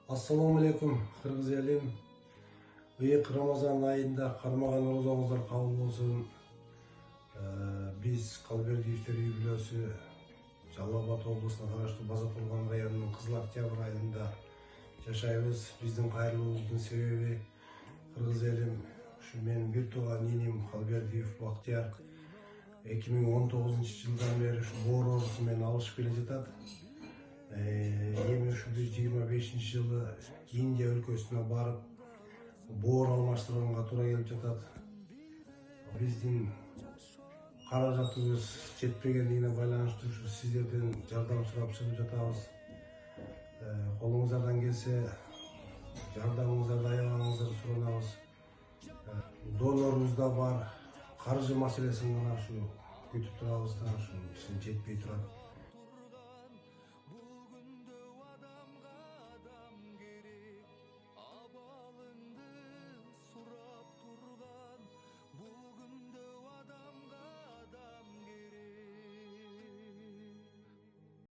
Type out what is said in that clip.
Ассаламу алейкум, кыргыз элим. Ыйык Рамазан айында кармаган розоңуздар кабыл болсун. Биз Калбердиевдер үй бүлөсү Жалал Абад облусуна караштуу Базатулган районунун Кызыл Октябрь айылында жашайбыз. Биздин кайрылуубуздун себеби кыргыз элим ушу менин бир тууган иним Калбердиев Бактияр 2019 жылдан бери ушу боор оорусу менен алышып келе жатат. Эми ушу 25 жылы Индия өлкөсүнө барып боор алмаштырганга туура келип жатат. Биздин каражатыбыз жетпегендигине байланыштуу ушу сиздерден жардам сурап чыгып жатабыз. Колуңуздардан келсе жардамыңыздарды аябаңыздарды суранабыз. Донорубуз да бар, каржы маселесин гана ушу күтүп турабыз да, ушу жетпей турат.